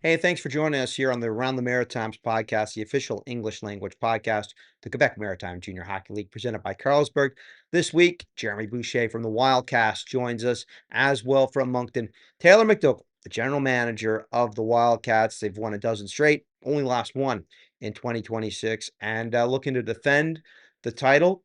Hey, thanks for joining us here on the Around the Maritimes podcast, the official English language podcast, the Quebec Maritime Junior Hockey League, presented by Carlsberg. This week, Jeremy Boucher from the Wildcats joins us, as well from Moncton. Taylor MacDougall, the general manager of the Wildcats. They've won a dozen straight, only lost one in 2026, and looking to defend the title.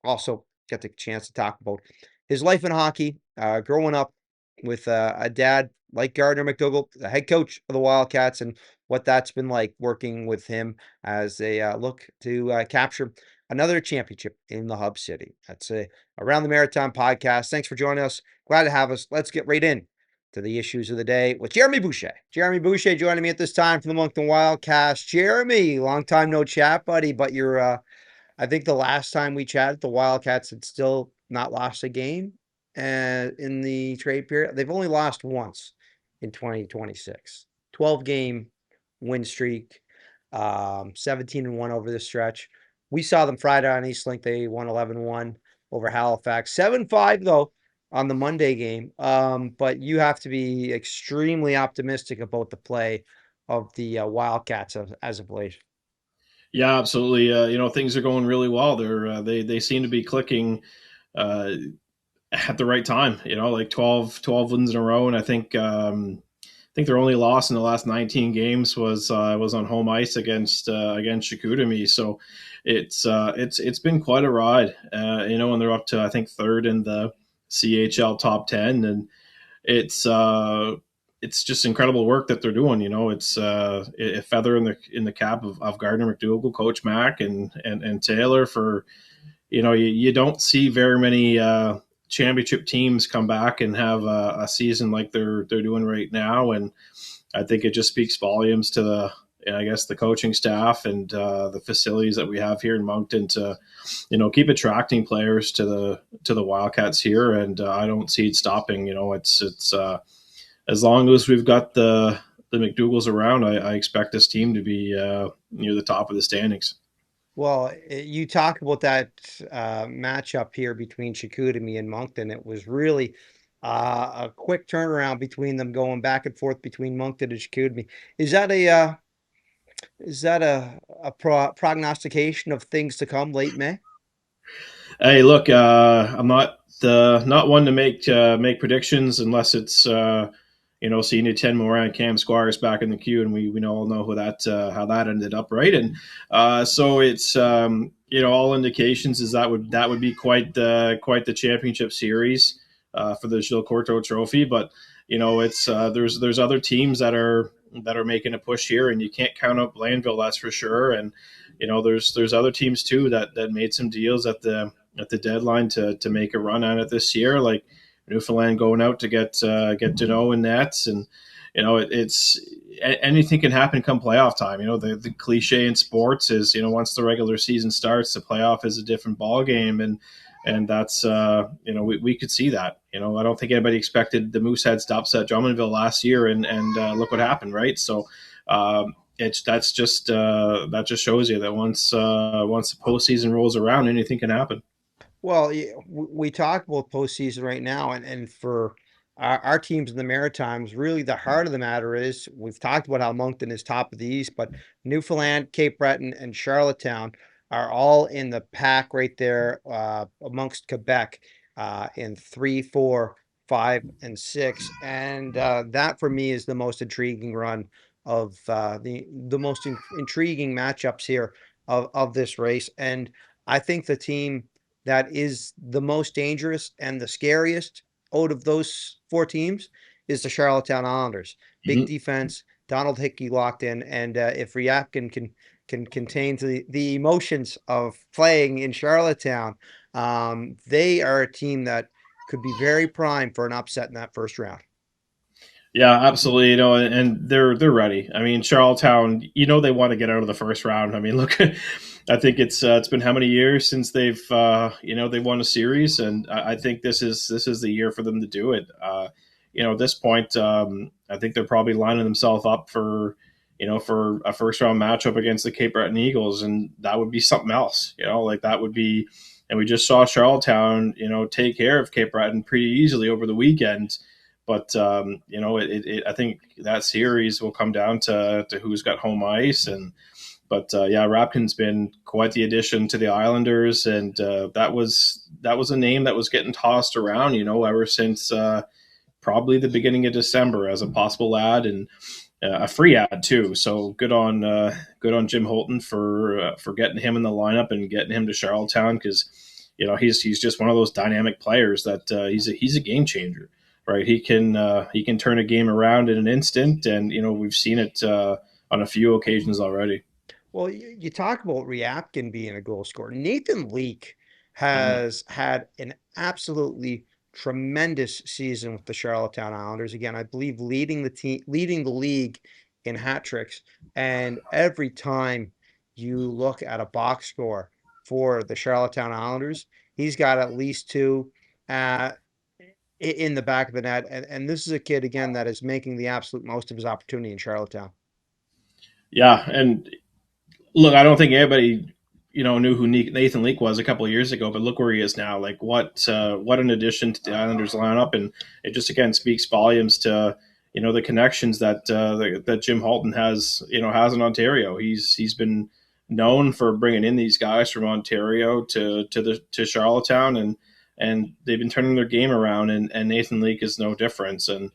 Also, get the chance to talk about his life in hockey, growing up with a dad like Gardner MacDougall, the head coach of the Wildcats, and what that's been like working with him as they look to capture another championship in the hub city. That's a Around the Maritime podcast. Thanks for joining us. Glad to have us. Let's get right in to the issues of the day with Jeremy Boucher. Jeremy Boucher joining me at this time from the Moncton Wildcats. Jeremy, long time no chat, buddy, but you're I think the last time we chatted, the Wildcats had still not lost a game in the trade period. They've only lost once in 2026. 12-game win streak, 17-1 over the stretch. We saw them Friday on Eastlink. They won 11-1 over Halifax. 7-5, though, on the Monday game. But you have to be extremely optimistic about the play of the Wildcats as of late. Yeah, absolutely. Things are going really well. They seem to be clicking uh, at the right time. Like 12 wins in a row, and I think their only loss in the last 19 games was on home ice against Chicoutimi. So it's been quite a ride. And they're up to I think third in the CHL top 10, and it's uh, it's just incredible work that they're doing. It's a feather in the cap of Gardner MacDougall, Coach Mac, and Taylor. For you don't see very many championship teams come back and have a season like they're doing right now, and I think it just speaks volumes to the coaching staff and the facilities that we have here in Moncton to keep attracting players to the Wildcats here, and I don't see it stopping. It's as long as we've got the McDougalls around, I expect this team to be near the top of the standings. Well, you talk about that matchup here between Chicoutimi and Moncton. It was really a quick turnaround between them, going back and forth between Moncton and Chicoutimi. Is that a prognostication of things to come late May? Hey, look, I'm not one to make predictions unless it's so you need 10 more and Cam Squires back in the queue, and we all know who that how that ended up, right? And so it's all indications is that would be quite the championship series for the Gilles-Courteau Trophy. But it's there's other teams that are making a push here, and you can't count out Blainville, that's for sure. And there's other teams too that made some deals at the deadline to make a run at it this year, like Newfoundland going out to get Deneau in nets, and it's anything can happen come playoff time. The cliche in sports is once the regular season starts, the playoff is a different ball game, and that's we could see that. I don't think anybody expected the Mooseheads to upset Drummondville last year, and look what happened, right? So. That just shows you that once the postseason rolls around, anything can happen. Well, we talk about postseason right now, and for our teams in the Maritimes, really the heart of the matter is we've talked about how Moncton is top of the East, but Newfoundland, Cape Breton, and Charlottetown are all in the pack right there amongst Quebec in 3, 4, 5, and 6, and that for me is the most intriguing run of the most intriguing matchups here of this race, and I think the team that is the most dangerous and the scariest out of those four teams is the Charlottetown Islanders. Big Mhm. defense, Donald Hickey locked in, and if Ryabkin can contain the emotions of playing in Charlottetown, they are a team that could be very prime for an upset in that first round. Yeah, absolutely. And they're ready. I mean, Charlottetown, they want to get out of the first round. I mean, look, I think it's been how many years since they won a series, and I think this is the year for them to do it. At this point, I think they're probably lining themselves up for a first round matchup against the Cape Breton Eagles, and that would be something else. Like that would be. And we just saw Charlottetown, take care of Cape Breton pretty easily over the weekend. But I think that series will come down to who's got home ice. But yeah, Rapkin's been quite the addition to the Islanders, and that was a name that was getting tossed around, ever since probably the beginning of December as a possible ad, and a free ad too. So good on Jim Holton for getting him in the lineup and getting him to Charlottetown, because he's just one of those dynamic players that he's a game changer, right? He can turn a game around in an instant, and we've seen it on a few occasions already. Well, you talk about Ryabkin being a goal scorer. Nathan Leak Mm. has had an absolutely tremendous season with the Charlottetown Islanders. Again, I believe leading the league in hat tricks. And every time you look at a box score for the Charlottetown Islanders, he's got at least two uh, in the back of the net. And this is a kid, again, that is making the absolute most of his opportunity in Charlottetown. Yeah, and look, I don't think anybody knew who Nathan Leake was a couple of years ago, but look where he is now. Like what an addition to the Islanders lineup, and it just again speaks volumes to the connections that Jim Halton has in Ontario. He's been known for bringing in these guys from Ontario to Charlottetown, and they've been turning their game around, and Nathan Leake is no difference. And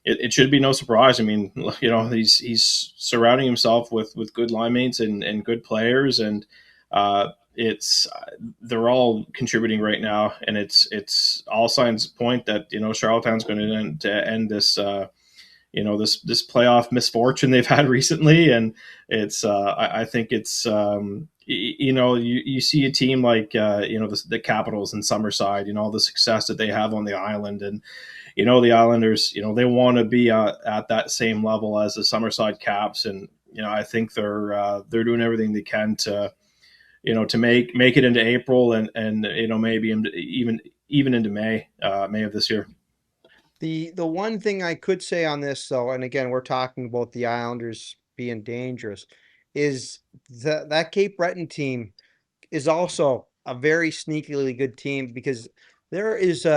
it should be no surprise. I mean, he's surrounding himself with good line mates and good players, and it's they're all contributing right now, and it's all signs point that Charlottetown's going to end this this playoff misfortune they've had recently, and it's I think it's you see a team like the Capitals in Summerside, the success that they have on the island, and the Islanders, they want to be at that same level as the Summerside Caps, and I think they're doing everything they can to make it into April, and maybe even into May of this year. The one thing I could say on this, though, and again, we're talking about the Islanders being dangerous, is that Cape Breton team is also a very sneakily good team, because there is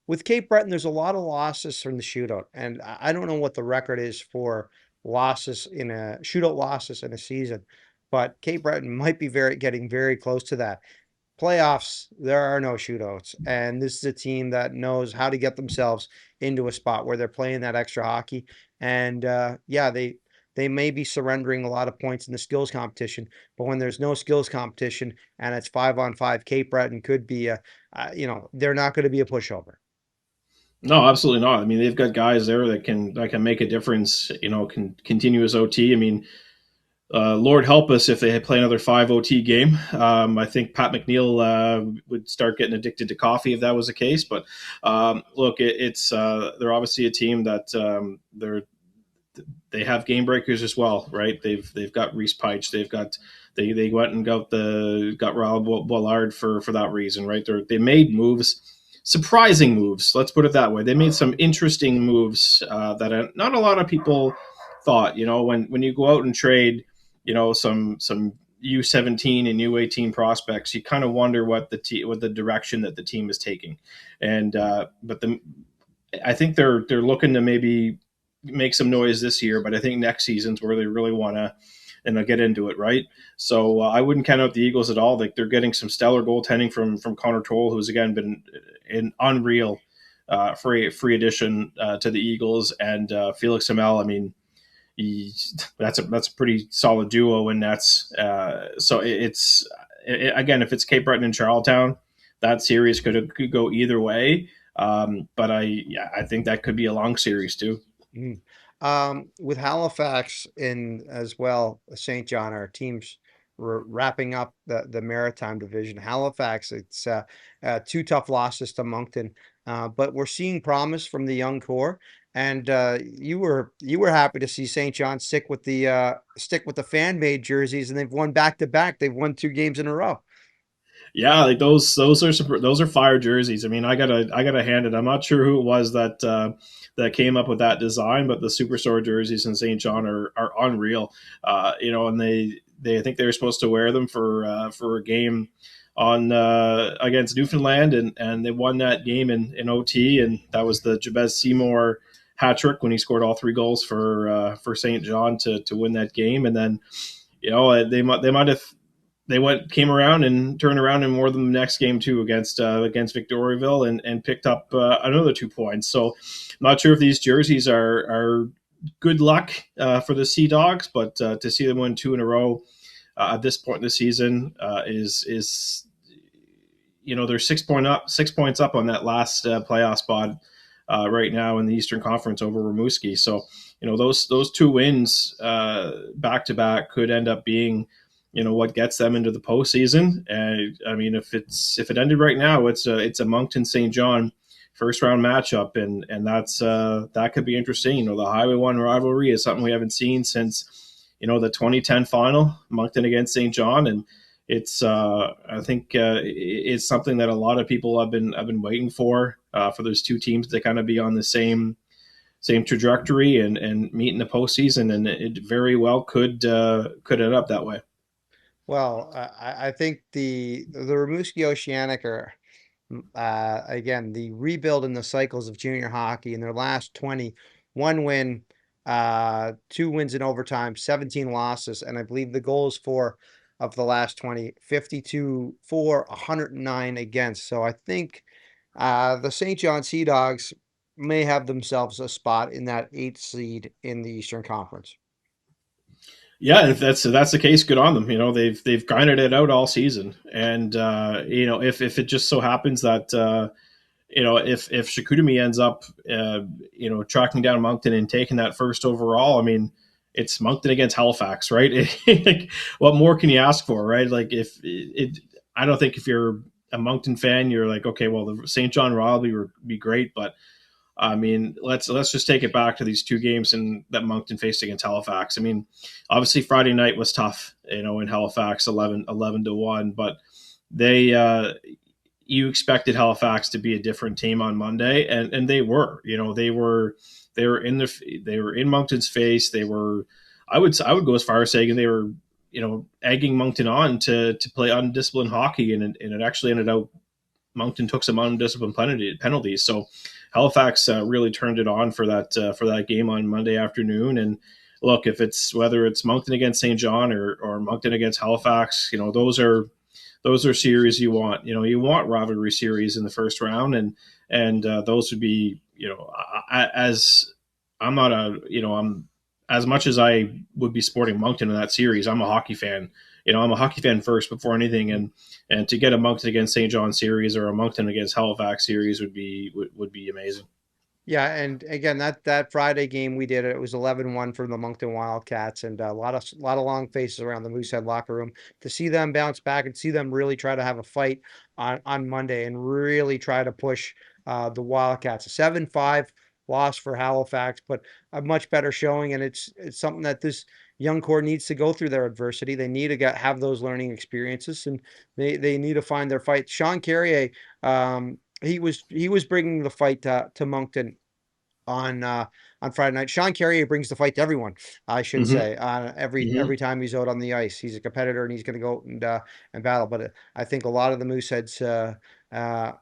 with Cape Breton, there's a lot of losses from the shootout, and I don't know what the record is for shootout losses in a season, but Cape Breton might be getting very close to that. Playoffs, there are no shootouts, and this is a team that knows how to get themselves into a spot where they're playing that extra hockey. And yeah, they may be surrendering a lot of points in the skills competition, but when there's no skills competition and it's 5-on-5, Cape Breton could be they're not going to be a pushover. No, absolutely not. I mean, they've got guys there that can make a difference. Continuous OT. I mean, Lord help us if they play another 5 OT game. I think Pat McNeil would start getting addicted to coffee if that was the case. But look, they're obviously a team that they have game breakers as well, right? They've got Reese Peich. They went and got Rob Bollard for that reason, right? They made moves, surprising moves. Let's put it that way. They made some interesting moves that not a lot of people thought. When you go out and trade, some U17 and U18 prospects, you kind of wonder what the direction that the team is taking, and I think they're looking to maybe make some noise this year, but I think next season's where they really want to and they'll get into it, right? So I wouldn't count out the Eagles at all. Like they're getting some stellar goaltending from Connor Toll, who's again been an unreal free addition to the Eagles, and Felix Hamel. I mean, that's a pretty solid duo, and that's so again, if it's Cape Breton and Charlottetown, that series could go either way. But I think that could be a long series too. Mm. With Halifax in as well, St. John, our teams wrapping up the Maritime division. Halifax, it's two tough losses to Moncton, but we're seeing promise from the young core. And you were happy to see St. John stick with the fan made jerseys, and they've won back to back. They've won 2 games in a row. Yeah, like those are fire jerseys. I mean, I gotta hand it. I'm not sure who it was that came up with that design, but the Superstore jerseys in St. John are unreal. And they I think they were supposed to wear them for a game on against Newfoundland, and they won that game in OT, and that was the Jabez Seymour hat trick when he scored all 3 goals for St. John to win that game. And then they might have came around and turned around and wore them the next game too against Victoriaville, and picked up another 2 points. So I'm not sure if these jerseys are good luck for the Sea Dogs, but to see them win 2 in a row at this point in the season is they're 6 points up on that last playoff spot right now in the Eastern Conference over Rimouski. So those 2 wins back to back could end up being what gets them into the postseason. And I mean, if it ended right now, it's a Moncton St. John first round matchup, and that could be interesting. The Highway 1 rivalry is something we haven't seen since the 2010 final, Moncton against St. John, and it's I think it's something that a lot of people have been waiting for those two teams to kind of be on the same trajectory and meet in the postseason, and it very well could end up that way. Well, I think the Rimouski Oceanic are again the rebuild in the cycles of junior hockey. In their last 20, 1 win, 2 wins in overtime, 17 losses, and I believe the goals for of the last 20, 52 for, 109 against. So I think the St. John Sea Dogs may have themselves a spot in that 8th seed in the Eastern Conference. Yeah, if that's the case, good on them. They've grinded it out all season, and if it just so happens that if Chicoutimi ends up tracking down Moncton and taking that first overall, I mean, it's Moncton against Halifax, right? Like, what more can you ask for, right? Like, I don't think if you're a Moncton fan, you're like, okay, well, the St. John rivalry would be great, but I mean, let's just take it back to these 2 games that Moncton faced against Halifax. I mean, obviously Friday night was tough, in Halifax, 11-1, but they you expected Halifax to be a different team on Monday, and they were. They were in Moncton's face. They were. I would go as far as saying they were egging Moncton on to play undisciplined hockey, and it actually ended out Moncton took some undisciplined penalties. So Halifax really turned it on for that game on Monday afternoon. And look, whether it's Moncton against St. John or Moncton against Halifax, those are series you want. You want rivalry series in the first round, and those would be as I'm not I'm as much as I would be supporting Moncton in that series. I'm a hockey fan. I'm a hockey fan first before anything, and to get a Moncton against St. John series or a Moncton against Halifax series would be amazing. Yeah, and again, that Friday game we did it was 11-1 from the Moncton Wildcats, and a lot of long faces around the Moosehead locker room to see them bounce back and see them really try to have a fight on Monday and really try to push the Wildcats. A 7-5 loss for Halifax, but a much better showing, and it's something that this young core needs to go through their adversity. They need to have those learning experiences, and they need to find their fight. Sean Carrier, he was bringing the fight to Moncton on Friday night. Sean Carrier brings the fight to everyone, I should Mm-hmm. say. Every time he's out on the ice, he's a competitor and he's going to go and battle. But I think a lot of the Mooseheads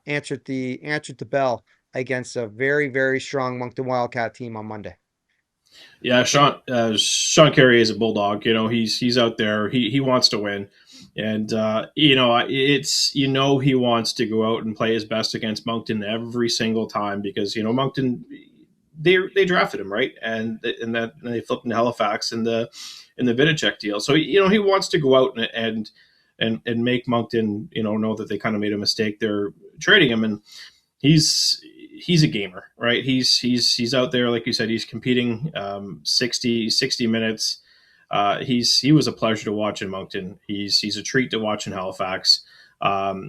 answered the bell against a very very strong Moncton Wildcat team on Monday. Yeah, Sean Carey is a bulldog. He's out there. He wants to win, and he wants to go out and play his best against Moncton every single time, because Moncton they drafted him, right, and they flipped into Halifax in the Vidicek deal. So he wants to go out and make Moncton know that they kind of made a mistake. They're trading him, and he's a gamer, right? He's out there, like you said, he's competing 60 minutes. He was a pleasure to watch in Moncton. He's a treat to watch in Halifax.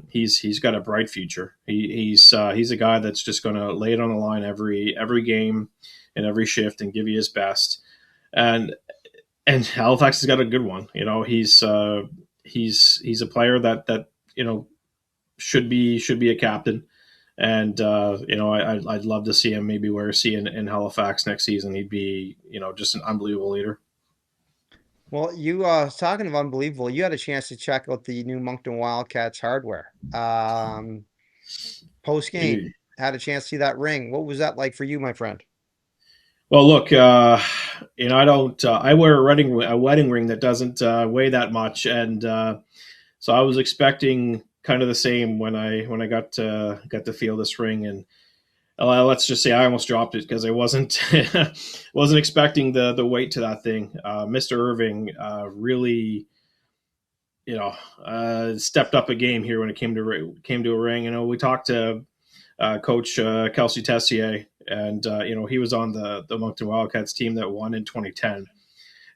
He's got a bright future. He's a guy that's just going to lay it on the line every game and every shift and give you his best. And Halifax has got a good one. He's a player that should be a captain. And I'd love to see him maybe wear a C in Halifax next season. He'd be just an unbelievable leader. Well, you talking of unbelievable, you had a chance to check out the new Moncton Wildcats hardware. Post game, had a chance to see that ring. What was that like for you, my friend? Well, look, I don't. I wear a wedding ring that doesn't weigh that much, and so I was expecting kind of the same when I got to feel this ring, and let's just say I almost dropped it because I wasn't wasn't expecting the weight to that thing. Mr. Irving really, stepped up a game here when it came to a ring. We talked to Coach Kelsey Tessier, and he was on the Moncton Wildcats team that won in 2010,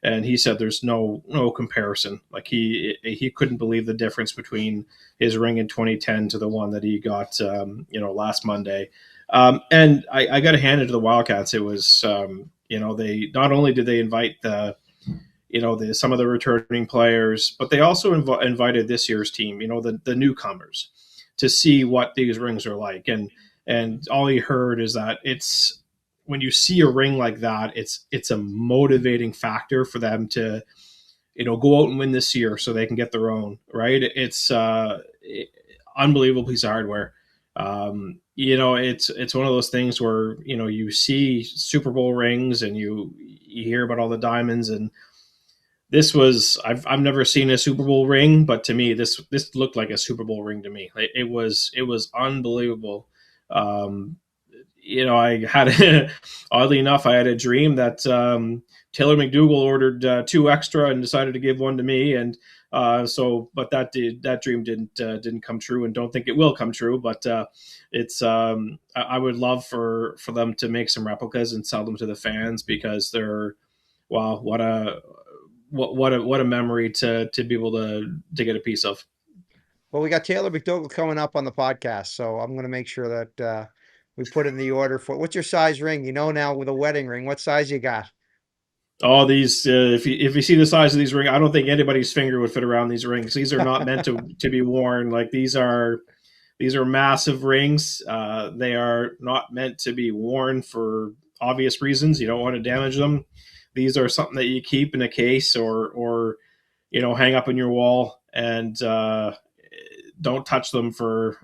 and he said there's no comparison. Like he couldn't believe the difference between his ring in 2010 to the one that he got last Monday. And I got to hand it to the Wildcats. It was they not only did they invite some of the returning players, but they also invited this year's team, the newcomers, to see what these rings are like. And all you heard is that it's when you see a ring like that, it's a motivating factor for them to go out and win this year so they can get their own. Right? It's unbelievable piece of hardware. It's one of those things where you see Super Bowl rings and you hear about all the diamonds, and this was I've never seen a Super Bowl ring, but to me this looked like a Super Bowl ring to me. It was unbelievable. Um, I had oddly enough, I had a dream that Taylor MacDougall ordered two extra and decided to give one to me, and but that dream didn't come true, and don't think it will come true. But it's I would love for them to make some replicas and sell them to the fans because they're wow, what a memory to be able to get a piece of. Well, we got Taylor MacDougall coming up on the podcast, so I'm going to make sure that we put in the order for. What's your size ring? You know now with a wedding ring, what size you got? All these, if you see the size of these rings, I don't think anybody's finger would fit around these rings. These are not meant to be worn. Like these are massive rings. They are not meant to be worn for obvious reasons. You don't want to damage them. These are something that you keep in a case or hang up on your wall, and don't touch them for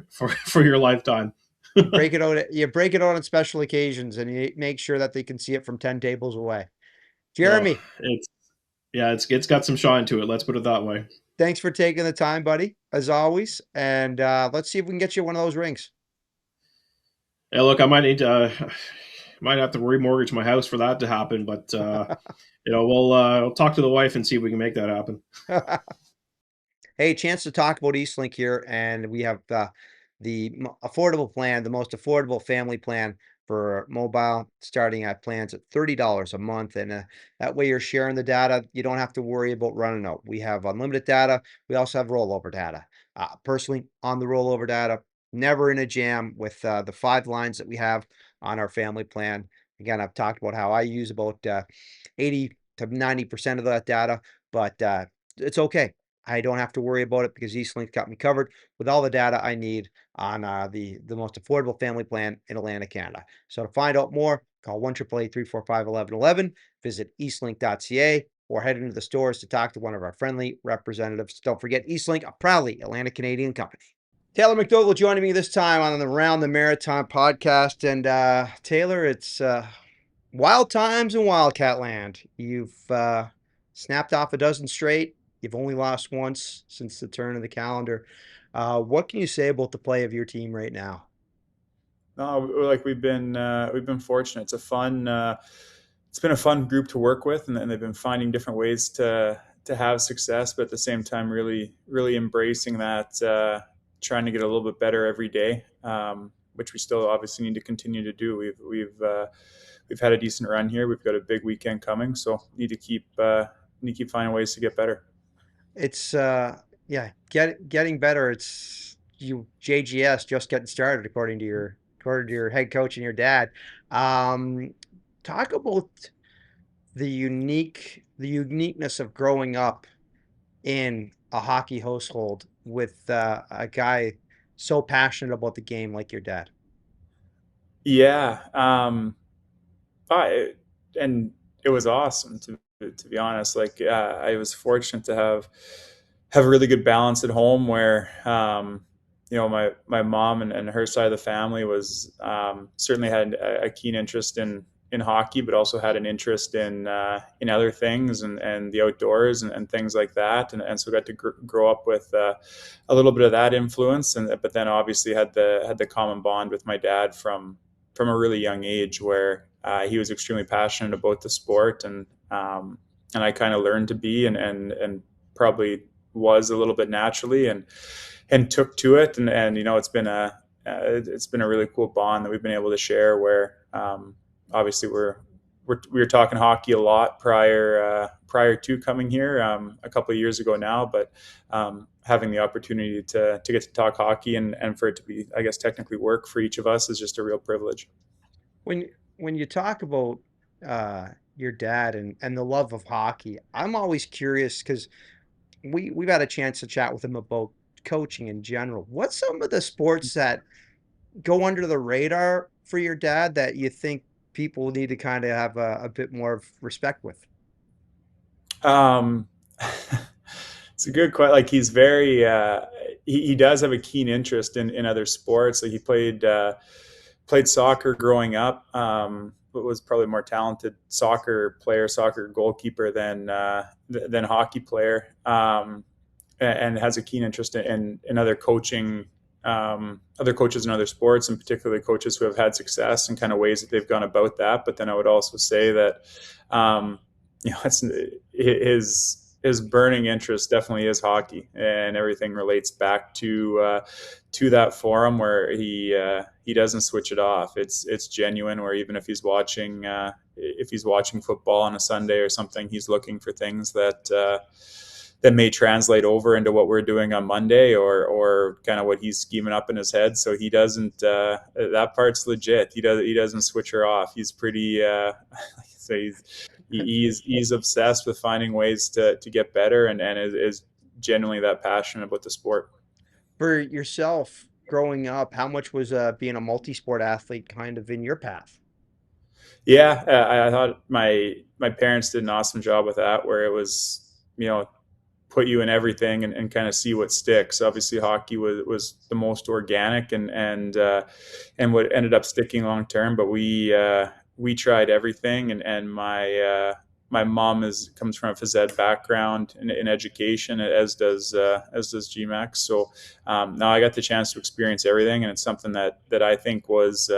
your lifetime. Break it out. You break it out on special occasions, and you make sure that they can see it from 10 tables away. Oh, Jeremy, it's got some shine to it. Let's put it that way. thanks for taking the time, buddy, as always. And let's see if we can get you one of those rings. Yeah, look, I might have to remortgage my house for that to happen, but we'll talk to the wife and see if we can make that happen. Hey, chance to talk about Eastlink here, and we have affordable plan, the most affordable family plan for mobile, starting at plans at $30 a month, and that way you're sharing the data. You don't have to worry about running out. We have unlimited data. We also have rollover data. Personally, on the rollover data, never in a jam with the 5 lines that we have on our family plan. Again, I've talked about how I use about 80 to 90% of that data, but it's okay. I don't have to worry about it because Eastlink got me covered with all the data I need on the most affordable family plan in Atlantic Canada. So to find out more, call 1-888-345-1111, visit eastlink.ca, or head into the stores to talk to one of our friendly representatives. Don't forget Eastlink, a proudly Atlantic Canadian company. Taylor MacDougall joining me this time on the Round the Maritime podcast. And Taylor, it's wild times in Wildcat land. You've snapped off a dozen straight. You've only lost once since the turn of the calendar. What can you say about the play of your team right now? No, like we've been fortunate. It's been a fun group to work with, and they've been finding different ways to have success, but at the same time, really embracing that, trying to get a little bit better every day, which we still obviously need to continue to do. We've had a decent run here. We've got a big weekend coming, so need to keep finding ways to get better. It's yeah, getting better. It's you JGS just getting started according to your head coach and your dad. Um, talk about the uniqueness of growing up in a hockey household with a guy so passionate about the game like your dad. Yeah, I, and it was awesome to to be honest. Like I was fortunate to have a really good balance at home where my mom and her side of the family was certainly had a keen interest in hockey, but also had an interest in other things and the outdoors and things like that, and so got to grow up with a little bit of that influence, but then obviously had the common bond with my dad from a really young age, where he was extremely passionate about the sport, and I kind of learned to be and probably was a little bit naturally and took to it, and it's been a really cool bond that we've been able to share, where obviously we were talking hockey a lot prior to coming here a couple of years ago now, but having the opportunity to get to talk hockey and for it to be, I guess, technically work for each of us is just a real privilege. When you talk about your dad and the love of hockey, I'm always curious because we've had a chance to chat with him about coaching in general. What's some of the sports that go under the radar for your dad that you think people need to kind of have a bit more of respect with? Um, it's a good question. Like he's very, he does have a keen interest in other sports. Like he played soccer growing up, but was probably more talented soccer player, soccer goalkeeper than hockey player, and has a keen interest in other coaching, other coaches in other sports, and particularly coaches who have had success and kind of ways that they've gone about that. But then I would also say that, it's his burning interest definitely is hockey, and everything relates back to that forum where he doesn't switch it off. It's genuine. Where even if he's watching football on a Sunday or something, he's looking for things that may translate over into what we're doing on Monday, or kind of what he's scheming up in his head. So he doesn't. That part's legit. He doesn't switch her off. He's pretty. So he's obsessed with finding ways to get better, and is genuinely that passionate about the sport. For yourself, growing up, how much was being a multi-sport athlete kind of in your path? Yeah, I thought my parents did an awesome job with that, where it was, put you in everything and kind of see what sticks. Obviously, hockey was the most organic and what ended up sticking long term. But we tried everything, and my mom comes from a phys ed background in education, as does GMAX. So now I got the chance to experience everything, and it's something that I think is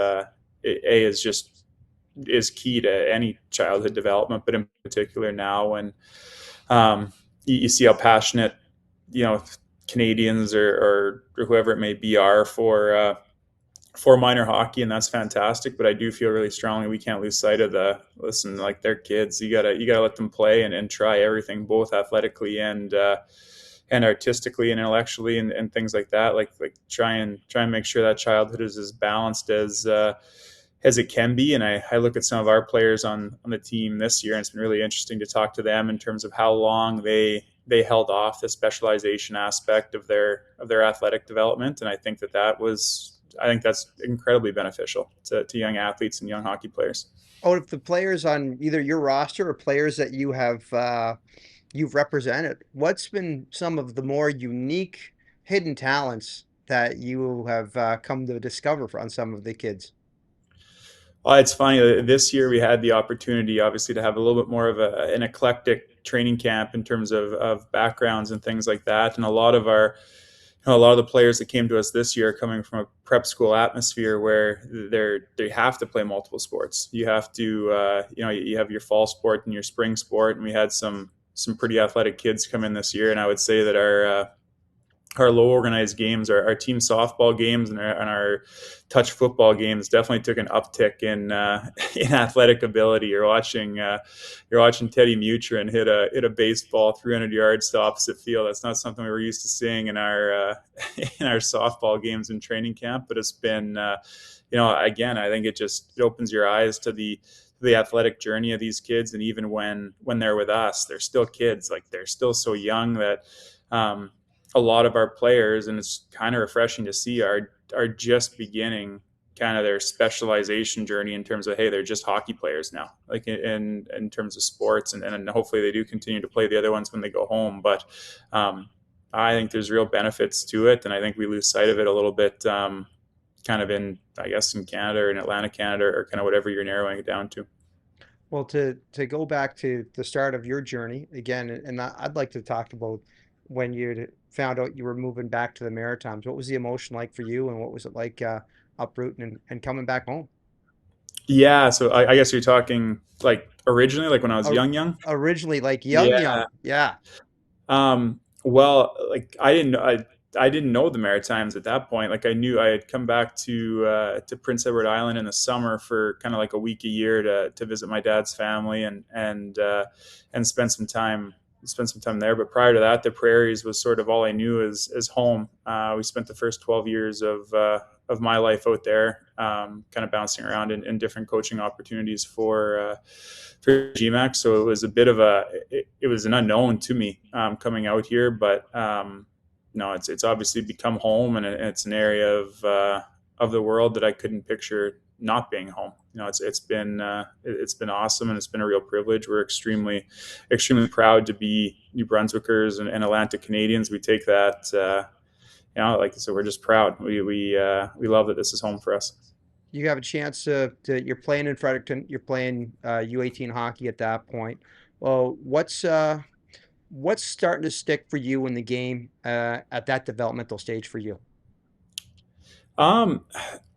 key to any childhood development, but in particular now when you see how passionate Canadians or whoever it may be are for minor hockey, and that's fantastic. But I do feel really strongly we can't lose sight of like they're kids. You gotta let them play and try everything, both athletically and artistically and intellectually and things like that. Like try and make sure that childhood is as balanced as it can be. And I look at some of our players on the team this year, and it's been really interesting to talk to them in terms of how long they held off the specialization aspect of their athletic development. And I think that's incredibly beneficial to young athletes and young hockey players. Oh, if the players on either your roster or players that you've represented, what's been some of the more unique hidden talents that you have come to discover on some of the kids? Well, it's funny. This year we had the opportunity, obviously, to have a little bit more of an eclectic training camp in terms of backgrounds and things like that. And a lot of the players that came to us this year are coming from a prep school atmosphere where they have to play multiple sports. You have to, you have your fall sport and your spring sport. And we had some pretty athletic kids come in this year. And I would say that our low organized games, our team softball games, and our touch football games definitely took an uptick in athletic ability. You're watching Teddy Mutrin hit a baseball 300 yards to opposite field. That's not something we were used to seeing in our softball games in training camp. But it's been, again, I think it opens your eyes to the athletic journey of these kids. And even when they're with us, they're still kids. Like they're still so young that a lot of our players, and it's kind of refreshing to see, are just beginning kind of their specialization journey in terms of, hey, they're just hockey players now, like in terms of sports, and hopefully they do continue to play the other ones when they go home. But I think there's real benefits to it, and I think we lose sight of it a little bit, kind of in, I guess, in Canada or in Atlantic Canada, or kind of whatever you're narrowing it down to. Well, to go back to the start of your journey again, and I'd like to talk about when you found out you were moving back to the Maritimes. What was the emotion like for you, and what was it like uprooting and coming back home? Yeah, so I guess you're talking like originally, like when I was Or, young. originally, like Yeah. young, yeah. Well, like I didn't know the Maritimes at that point. Like I knew I had come back to Prince Edward Island in the summer for kind of like a week a year to visit my dad's family and spend some time there. But prior to that, the prairies was sort of all I knew as home. We spent the first 12 years of my life out there, kind of bouncing around in different coaching opportunities for GMAC. So it was a bit of it was an unknown to me, coming out here, but no, it's obviously become home, and it's an area of the world that I couldn't picture not being home. You know, it's been awesome, and it's been a real privilege. We're extremely proud to be New Brunswickers and Atlantic Canadians. We take that, like, so we're just proud. We love that this is home for us. You have a chance you're playing in Fredericton, you're playing U18 hockey at that point. Well, what's starting to stick for you in the game at that developmental stage for you? Um,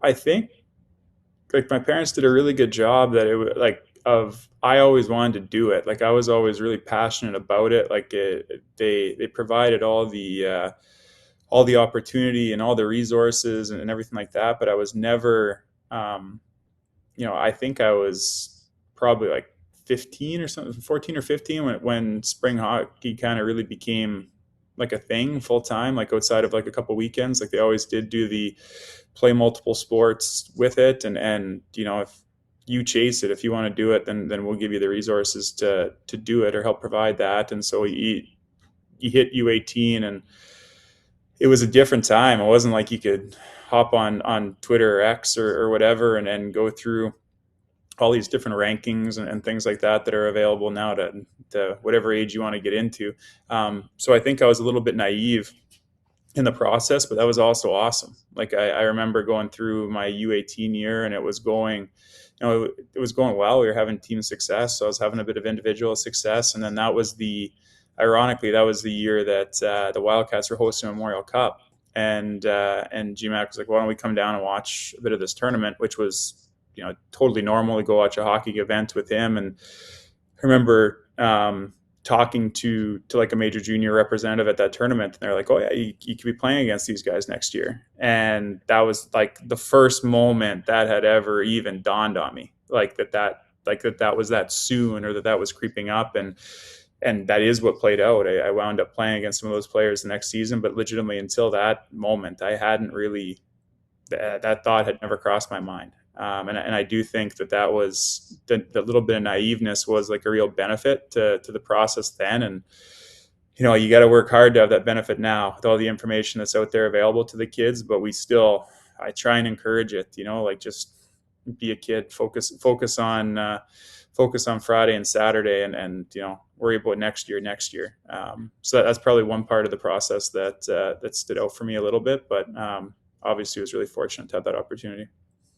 I think like my parents did a really good job that it was like of I always wanted to do it. Like I was always really passionate about it. Like they provided all the opportunity and all the resources and everything like that. But I was never, I think I was probably like 15 or something, 14 or 15 when spring hockey kind of really became like a thing full time, like outside of like a couple weekends. Like they always did do the play multiple sports with it, and if you chase it, if you want to do it, then we'll give you the resources to do it or help provide that. And so you hit U18, and it was a different time. It wasn't like you could hop on Twitter or X or whatever and go through all these different rankings and things like that are available now to whatever age you want to get into. So I think I was a little bit naive in the process, but that was also awesome. Like I remember going through my U18 year, and it was going well. We were having team success, so I was having a bit of individual success, and then ironically, that was the year that the Wildcats were hosting Memorial Cup, and GMAC was like, "Why don't we come down and watch a bit of this tournament?" Which was totally normal to go watch a hockey event with him. And I remember talking to like a major junior representative at that tournament, and they're like, "Oh yeah, you could be playing against these guys next year." And that was like the first moment that had ever even dawned on me, like that was that soon, or that was creeping up. And that is what played out. I wound up playing against some of those players the next season, but legitimately until that moment, I hadn't really, that thought had never crossed my mind. And I do think that was the little bit of naiveness was like a real benefit to the process then. And, you got to work hard to have that benefit now with all the information that's out there available to the kids. But I try and encourage it, like just be a kid, focus on Friday and Saturday, and worry about next year. So that's probably one part of the process that stood out for me a little bit. But obviously, I was really fortunate to have that opportunity.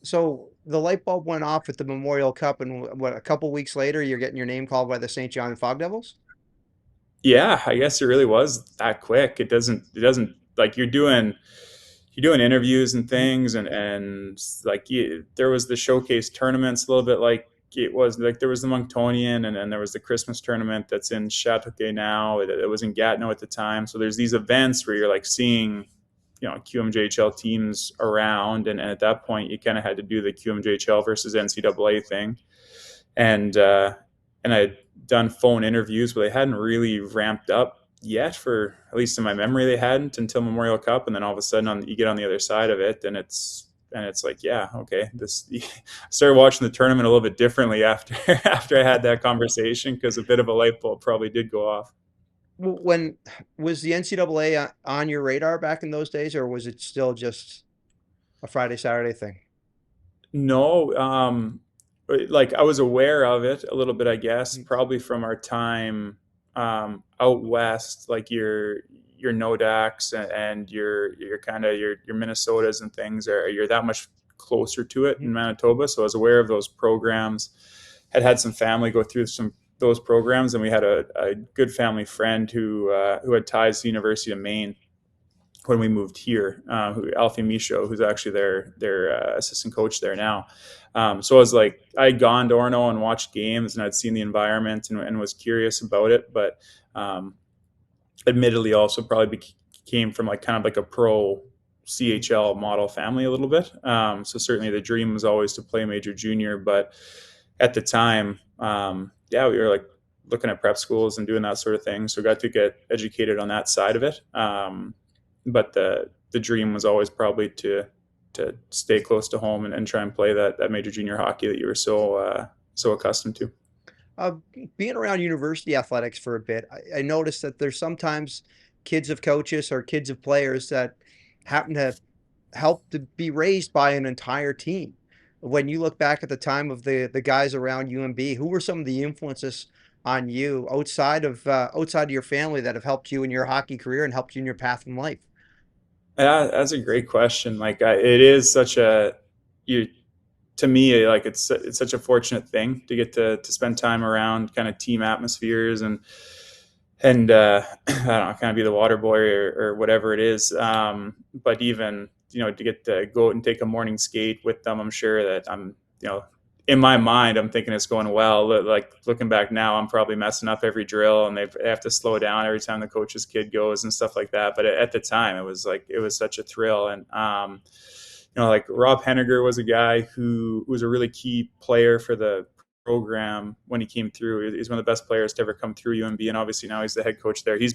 So the light bulb went off at the Memorial Cup, and what, a couple weeks later, you're getting your name called by the St. John Fog Devils? Yeah, I guess it really was that quick. It doesn't like you're doing interviews and things, and like there was the showcase tournaments a little bit, like it was like there was the Monctonian, and then there was the Christmas tournament that's in Chateauguay now. It was in Gatineau at the time. So there's these events where you're like seeing QMJHL teams around, and at that point you kind of had to do the QMJHL versus NCAA thing, and I had done phone interviews, but they hadn't really ramped up yet. For at least in my memory, they hadn't until Memorial Cup, and then all of a sudden you get on the other side of it, and it's like, yeah, okay. I started watching the tournament a little bit differently after I had that conversation, because a bit of a light bulb probably did go off. When was the NCAA on your radar back in those days, or was it still just a Friday, Saturday thing? No, like I was aware of it a little bit, I guess, Mm. probably from our time out west, like your Nodaks and your kind of your Minnesotas and things are you're that much closer to it in Mhm. Manitoba. So I was aware of those programs. Had some family go through some those programs, and we had a good family friend who had ties to the University of Maine when we moved here, Alfie Michaud, who's actually their assistant coach there now. So I was like, I'd gone to Orono and watched games, and I'd seen the environment and was curious about it, but um, admittedly also probably came from like kind of like a pro CHL model family a little bit. So certainly the dream was always to play major junior, but at the time, yeah, we were like looking at prep schools and doing that sort of thing. So got to get educated on that side of it. But the dream was always probably to stay close to home and try and play that major junior hockey that you were so accustomed to. Uh, Being around university athletics for a bit, I noticed that there's sometimes kids of coaches or kids of players that happen to help to be raised by an entire team. When you look back at the time of the guys around UMB, who were some of the influences on you outside of your family that have helped you in your hockey career and helped you in your path in life? Yeah, that's a great question. Like it is such a you to me like it's such a fortunate thing to get to spend time around kind of team atmospheres and I don't know, kind of be the water boy or whatever it is. But even to get to go out and take a morning skate with them, I'm sure that I'm in my mind I'm thinking it's going well. Like looking back now, I'm probably messing up every drill, and they have to slow down every time the coach's kid goes and stuff like that. But at the time, it was such a thrill, and like Rob Henniger was a guy who was a really key player for the program when he came through. He's one of the best players to ever come through UMB, and obviously now he's the head coach there. He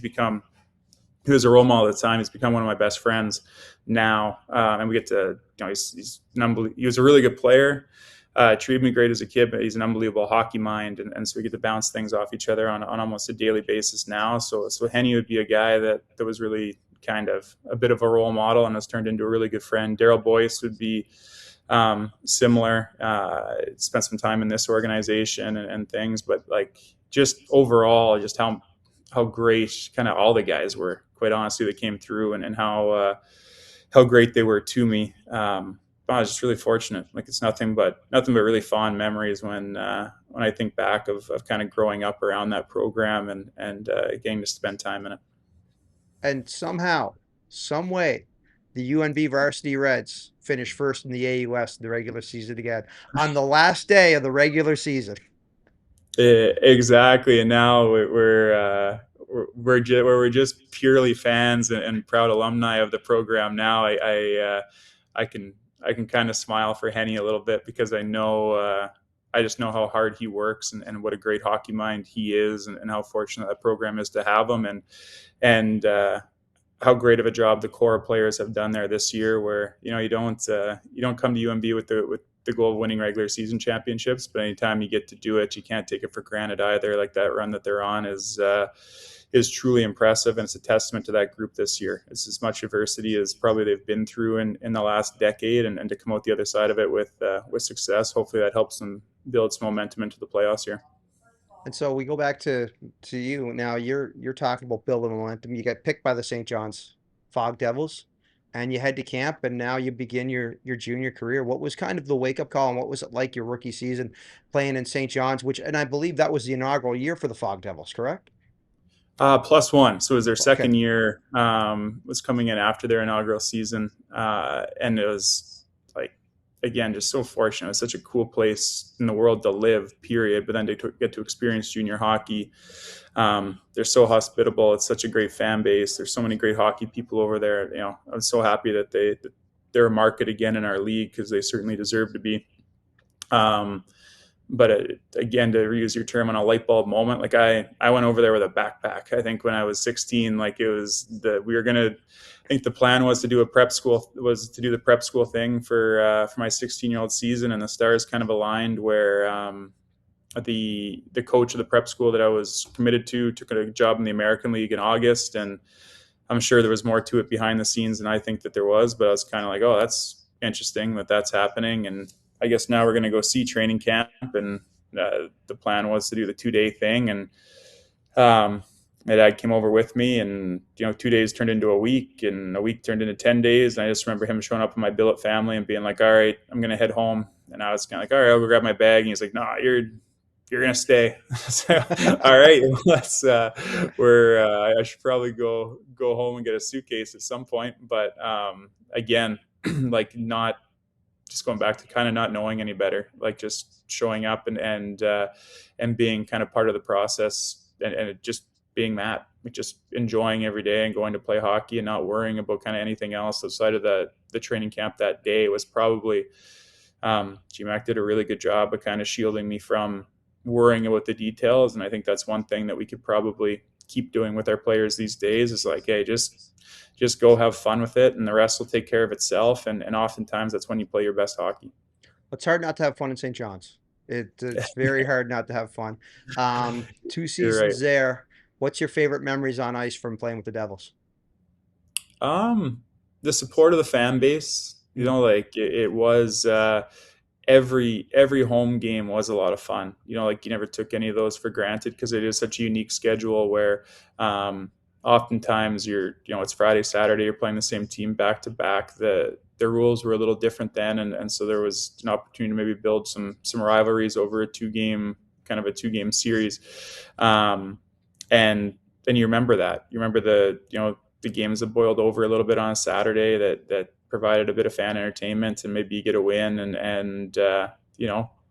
was a role model at the time. He's become one of my best friends now, and we get to he's he was a really good player. Treated me great as a kid, but he's an unbelievable hockey mind, and so we get to bounce things off each other on almost a daily basis now. So Henny would be a guy that was really kind of a bit of a role model and has turned into a really good friend. Daryl Boyce would be similar. Spent some time in this organization and things, but like just overall, just how great kind of all the guys were. Quite honestly, that came through and how great they were to me. I was just really fortunate. Like it's nothing but really fond memories when I think back of kind of growing up around that program and getting to spend time in it. And somehow, some way, the UNB Varsity Reds finished first in the AUS in the regular season again on the last day of the regular season. Exactly, and now we're just purely fans and proud alumni of the program. Now I can kind of smile for Henny a little bit because I just know how hard he works and what a great hockey mind he is and how fortunate that program is to have him and how great of a job the core players have done there this year. Where you don't come to UMB with the goal of winning regular season championships, but anytime you get to do it, you can't take it for granted either. Like that run that they're on is truly impressive, and it's a testament to that group this year. It's as much adversity as probably they've been through in the last decade, and to come out the other side of it with success. Hopefully that helps them build some momentum into the playoffs here. And so we go back to you now. You're talking about building momentum. You get picked by the St. John's Fog Devils, and you head to camp, and now you begin your junior career. What was kind of the wake up call, and what was it like your rookie season playing in St. John's? And I believe that was the inaugural year for the Fog Devils, correct? +1. So it was their Okay. second year, was coming in after their inaugural season. And it was like, again, just so fortunate. It was such a cool place in the world to live, period. But then to get to experience junior hockey. They're so hospitable. It's such a great fan base. There's so many great hockey people over there. I'm so happy that they're a market again in our league because they certainly deserve to be. But again, to reuse your term, on a light bulb moment, like I went over there with a backpack. I think when I was 16, like it was I think the plan was to do the prep school thing for my 16-year-old season, and the stars kind of aligned where the coach of the prep school that I was committed to took a job in the American League in August, and I'm sure there was more to it behind the scenes than I think that there was, but I was kind of like, oh, that's interesting that that's happening, and I guess now we're going to go see training camp. And the plan was to do the 2-day thing. And my dad came over with me, and 2 days turned into a week, and a week turned into 10 days. And I just remember him showing up in my billet family and being like, all right, I'm going to head home. And I was kind of like, all right, I'll go grab my bag. And he's like, no, you're going to stay. So, all right, let's, I should probably go home and get a suitcase at some point. But again, like, not just going back to kind of not knowing any better, like just showing up and being kind of part of the process, and just being that, just enjoying every day and going to play hockey and not worrying about kind of anything else outside of the training camp that day was probably, GMAC did a really good job of kind of shielding me from worrying about the details. And I think that's one thing that we could probably keep doing with our players these days is like, hey, just go have fun with it, and the rest will take care of itself. And oftentimes that's when you play your best hockey. It's hard not to have fun in St. John's. It's very hard not to have fun. 2 seasons right. there. What's your favorite memories on ice from playing with the Devils? The support of the fan base, like it was, every home game was a lot of fun. Like you never took any of those for granted because it is such a unique schedule where, oftentimes it's Friday, Saturday, you're playing the same team back to back. The rules were a little different then. And so there was an opportunity to maybe build some rivalries over a two game series. And then you remember that. You remember the games that boiled over a little bit on a Saturday that provided a bit of fan entertainment, and maybe you get a win, and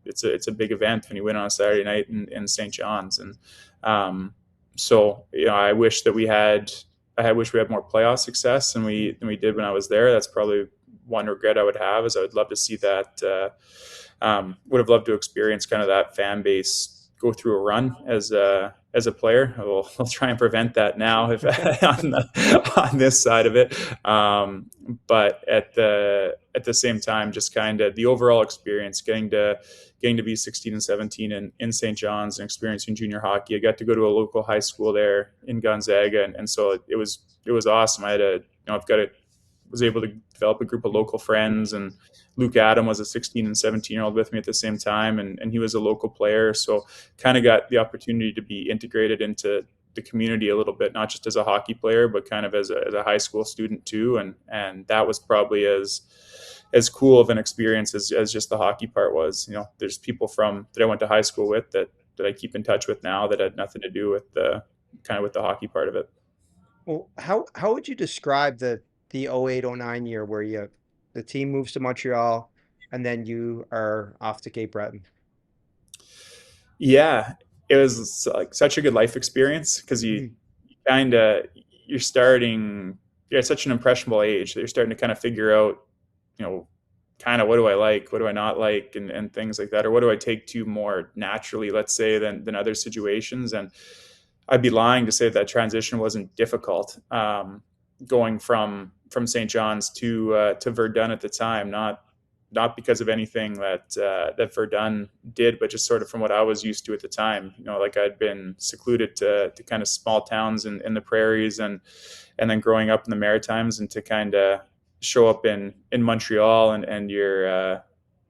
it's a big event when you win on a Saturday night in St. John's. And so I wish we had more playoff success than we did when I was there. That's probably one regret I would have, is I would love to see that. Would have loved to experience kind of that fan base go through a run as a player. I'll try and prevent that now if on this side of it. But at the same time, just kind of the overall experience, getting to be 16 and 17 in St. John's and experiencing junior hockey. I got to go to a local high school there in Gonzaga, and so it was awesome. Was able to develop a group of local friends, and Luke Adam was a 16 and 17-year-old with me at the same time, and he was a local player. So kind of got the opportunity to be integrated into the community a little bit, not just as a hockey player, but kind of as a high school student too. And that was probably as cool of an experience as just the hockey part was. There's people that I went to high school with that I keep in touch with now that had nothing to do with the hockey part of it. Well, how would you describe the 08-09 year where the team moves to Montreal and then you are off to Cape Breton? Yeah, it was like such a good life experience because you're starting, you're at such an impressionable age that you're starting to kind of figure out, kind of what do I like, what do I not like, and things like that, or what do I take to more naturally, let's say, than other situations. And I'd be lying to say that transition wasn't difficult. Going from St. John's to Verdun at the time, not because of anything that Verdun did, but just sort of from what I was used to at the time. Like I'd been secluded to kind of small towns in the prairies, and then growing up in the Maritimes, and to kind of show up in Montreal, and you're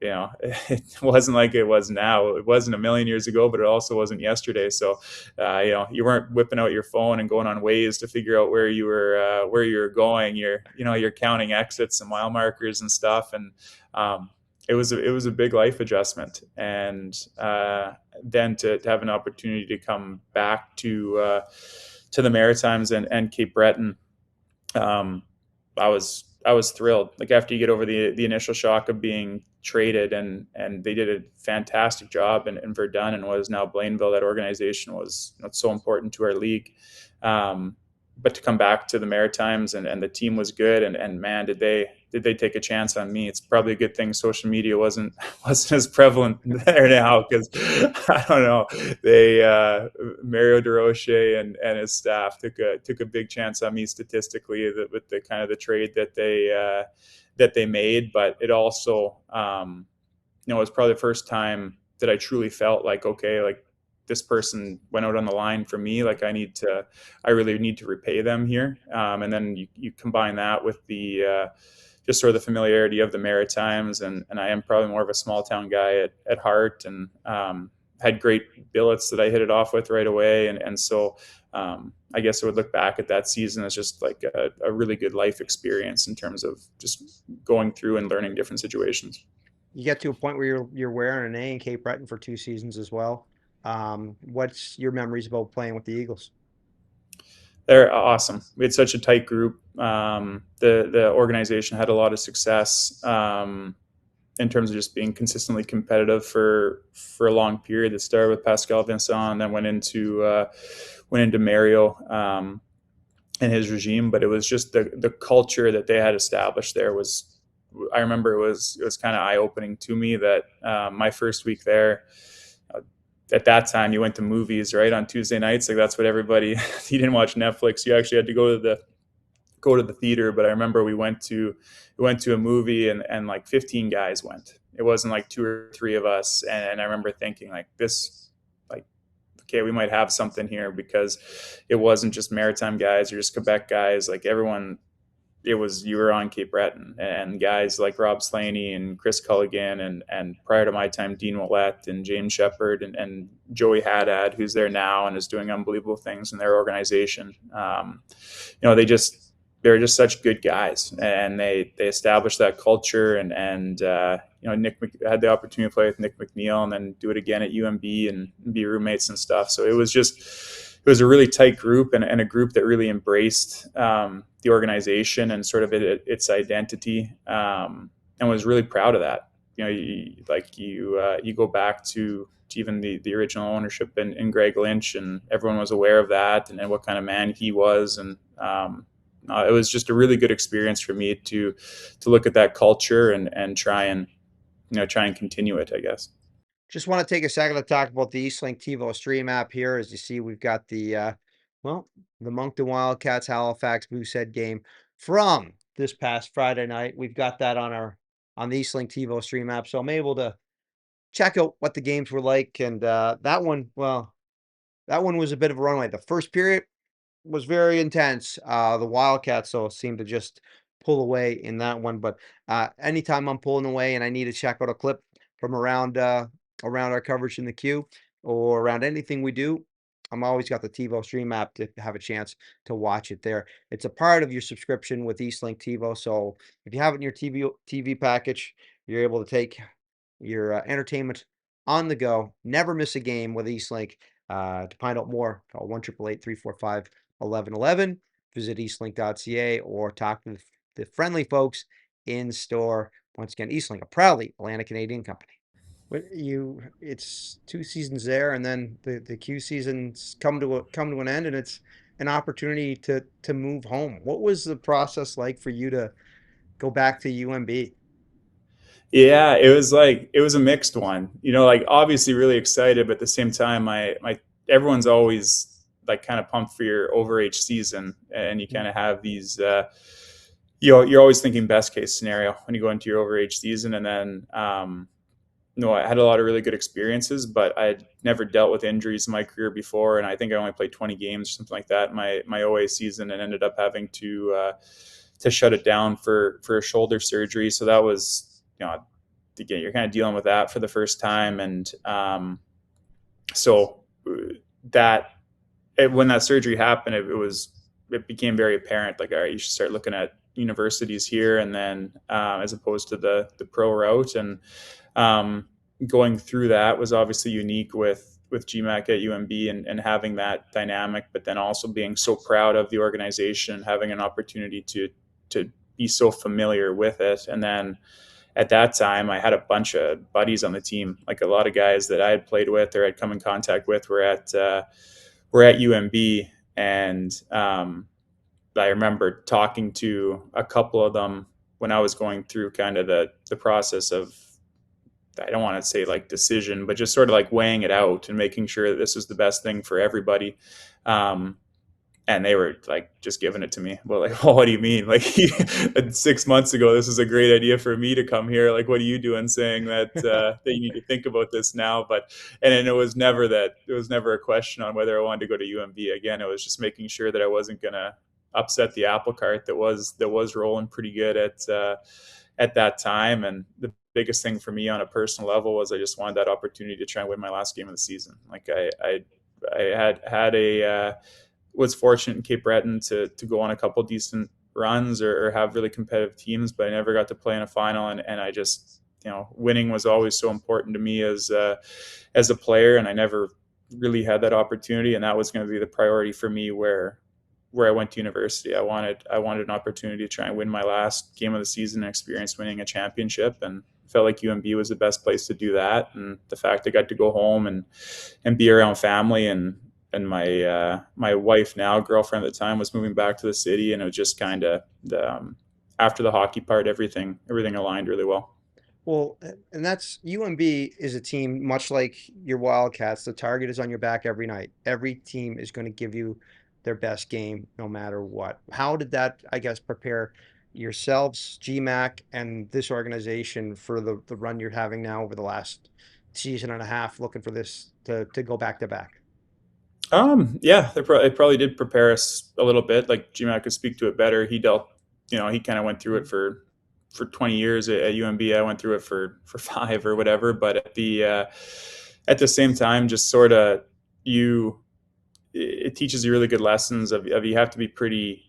it wasn't like it was now. It wasn't a million years ago, but it also wasn't yesterday. So, you weren't whipping out your phone and going on Waze to figure out where you were going. You're counting exits and mile markers and stuff. And it was a big life adjustment. And then to have an opportunity to come back to the Maritimes and Cape Breton, I was thrilled. Like after you get over the initial shock of being traded, and they did a fantastic job in Verdun, and what is now Blainville. That organization was so important to our league. But to come back to the Maritimes, and the team was good, and man, did they take a chance on me. It's probably a good thing social media wasn't as prevalent there now, because I don't know, they Mario DeRoche and his staff took a big chance on me statistically with the kind of the trade that they made. But it also it was probably the first time that I truly felt like, okay, like this person went out on the line for me. Like I really need to repay them here. And then you combine that with the just sort of the familiarity of the Maritimes, and I am probably more of a small town guy at heart, and had great billets that I hit it off with right away, and so I guess I would look back at that season as just like a really good life experience in terms of just going through and learning different situations. You get to a point where you're wearing an A in Cape Breton for 2 seasons as well. What's your memories about playing with the Eagles? They're awesome. We had such a tight group. The organization had a lot of success in terms of just being consistently competitive for a long period. That started with Pascal Vincent, and then went into Mario and his regime. But it was just the culture that they had established there was. I remember it was kind of eye opening to me that my first week there. At that time, you went to movies, right, on Tuesday nights. Like that's what everybody. You didn't watch Netflix. You actually had to go to the theater. But I remember we went to a movie, and like 15 guys went. It wasn't like 2 or 3 of us. And I remember thinking like this, like, okay, we might have something here, because it wasn't just Maritime guys or just Quebec guys. Like everyone. You were on Cape Breton, and guys like Rob Slaney and Chris Culligan, and prior to my time, Dean Willett and James Shepard and Joey Haddad, who's there now and is doing unbelievable things in their organization. They were just such good guys, and they established that culture. And Nick had the opportunity to play with Nick McNeil, and then do it again at UMB and be roommates and stuff. So it was a really tight group, and a group that really embraced the organization and sort of its identity, and was really proud of that. You go back to even the original ownership in Greg Lynch, and everyone was aware of that, and what kind of man he was. And it was just a really good experience for me to look at that culture and try and continue it, I guess. Just want to take a second to talk about the Eastlink TiVo Stream app here. As you see, we've got the Moncton Wildcats Halifax Moosehead game from this past Friday night. We've got that on the Eastlink TiVo Stream app, so I'm able to check out what the games were like. And that one was a bit of a runaway. The first period was very intense. The Wildcats though seemed to just pull away in that one. But anytime I'm pulling away and I need to check out a clip from around our coverage in the queue or around anything we do, I'm always got the TiVo Stream app to have a chance to watch it there. It's a part of your subscription with Eastlink TiVo. So if you have it in your TV package, you're able to take your entertainment on the go. Never miss a game with Eastlink. To find out more, call 1-888-345-1111. Visit eastlink.ca or talk to the friendly folks in store. Once again, Eastlink, a proudly Atlantic Canadian company. It's 2 seasons there, and then the Q seasons come to an end, and it's an opportunity to move home. What was the process like for you to go back to UMB? Yeah, it was a mixed one. Like obviously really excited, but at the same time, my everyone's always like kind of pumped for your overage season, and you kind of have these. You're always thinking best case scenario when you go into your overage season, and then I had a lot of really good experiences, but I had never dealt with injuries in my career before, and I think I only played 20 games or something like that in my OA season, and ended up having to shut it down for a shoulder surgery. So that was. Again, you're kind of dealing with that for the first time. And so when that surgery happened, it became very apparent, like, all right, you should start looking at universities here, and then as opposed to the pro route. And going through that was obviously unique with GMAC at UMB, and having that dynamic, but then also being so proud of the organization, having an opportunity to be so familiar with it. And then at that time, I had a bunch of buddies on the team, like a lot of guys that I had played with or had come in contact with were at UMB. And I remember talking to a couple of them when I was going through kind of the process of, I don't want to say like decision, but just sort of like weighing it out and making sure that this is the best thing for everybody. And they were like just giving it to me. Well, like, oh, what do you mean? Like 6 months ago, this is a great idea for me to come here. Like, what are you doing saying that that you need to think about this now? And it was never a question on whether I wanted to go to UMB again. It was just making sure that I wasn't gonna upset the apple cart that was rolling pretty good at that time. And the biggest thing for me on a personal level was I just wanted that opportunity to try and win my last game of the season. Like I had a was fortunate in Cape Breton to go on a couple decent runs or have really competitive teams, but I never got to play in a final. And I just, winning was always so important to me as a player, and I never really had that opportunity. And that was going to be the priority for me where I went to university. I wanted an opportunity to try and win my last game of the season and experience winning a championship, and felt like UMB was the best place to do that. And the fact I got to go home and be around family, and my wife, now girlfriend at the time, was moving back to the city, and it was just kind of after the hockey part, everything aligned really well. Well, and that's UMB is a team much like your Wildcats. The target is on your back every night. Every team is going to give you their best game no matter what. How did that, I guess, prepare yourselves, GMAC, and this organization for the run you're having now over the last season and a half, looking for this to go back to back? Yeah, it probably did prepare us a little bit. Like GMAC could speak to it better. He dealt, he kind of went through it for 20 years at UMB. I went through it for 5 or whatever. But at the same time, just sort of it teaches you really good lessons of you have to be pretty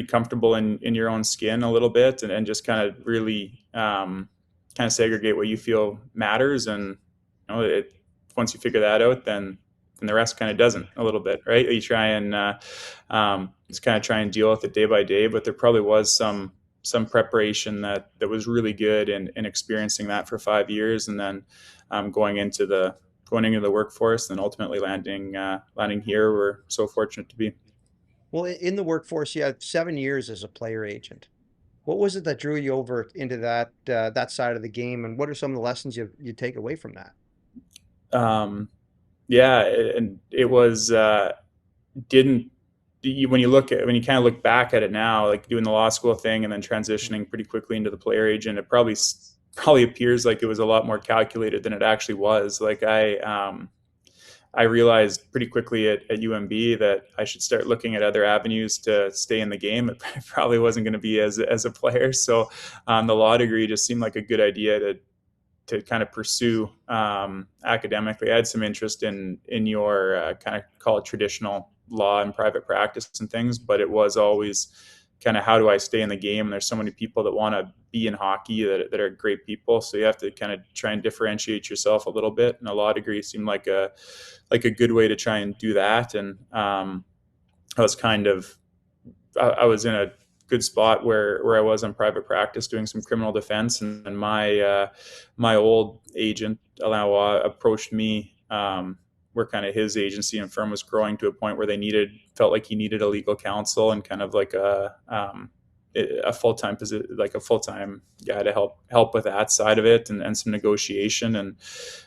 comfortable in your own skin a little bit, and just kind of really kind of segregate what you feel matters. And once you figure that out, then the rest kind of doesn't a little bit, right? You try and just kind of try and deal with it day by day. But there probably was some preparation that was really good in experiencing that for 5 years, and then going into the workforce, and ultimately landing here. We're so fortunate to be. Well, in the workforce, you had 7 years as a player agent. What was it that drew you over into that side of the game, and what are some of the lessons you take away from that? Yeah, and it was when you kind of look back at it now, like doing the law school thing and then transitioning pretty quickly into the player agent, it probably appears like it was a lot more calculated than it actually was. Like I realized pretty quickly at UMB that I should start looking at other avenues to stay in the game. It probably wasn't going to be as a player. So the law degree just seemed like a good idea to kind of pursue academically. I had some interest in your kind of call it traditional law and private practice and things, but it was always kind of how do I stay in the game? And there's so many people that want to be in hockey that are great people. So you have to kind of try and differentiate yourself a little bit. And a law degree seemed like a good way to try and do that. And I was in a good spot where I was in private practice doing some criminal defense, and my old agent Alain Waugh approached me where kind of his agency and firm was growing to a point where felt like he needed a legal counsel and kind of like a full-time position, like a full-time guy to help with that side of it and some negotiation. And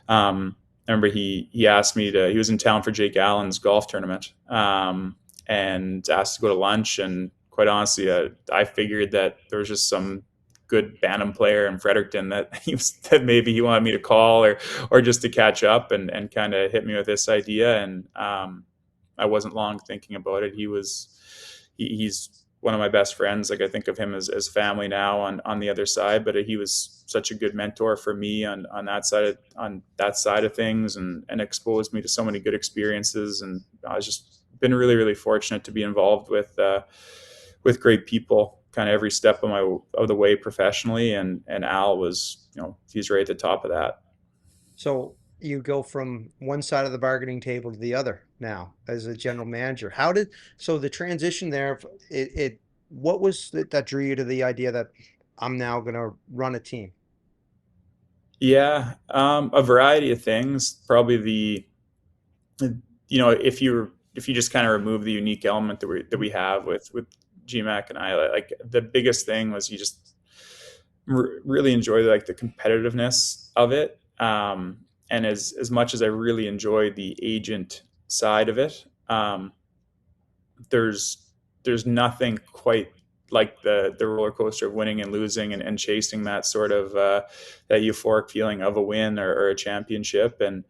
I remember he asked me he was in town for Jake Allen's golf tournament and asked to go to lunch. And quite honestly, I figured that there was just some good Bantam player in Fredericton that maybe he wanted me to call or just to catch up and kind of hit me with this idea. And I wasn't long thinking about it. He's one of my best friends. Like I think of him as family now on the other side, but he was such a good mentor for me on that side of things, and exposed me to so many good experiences. And I was just been really, really fortunate to be involved with great people kind of every step of the way professionally. And Al was, he's right at the top of that. So you go from one side of the bargaining table to the other now as a general manager. So the transition there, what was that drew you to the idea that I'm now going to run a team? Yeah, a variety of things. Probably if you just kind of remove the unique element that we have with GMAC and I, like the biggest thing was you just really enjoy like the competitiveness of it. And as much as I really enjoy the agent side of it, there's nothing quite like the roller coaster of winning and losing and chasing that sort of that euphoric feeling of a win or a championship. And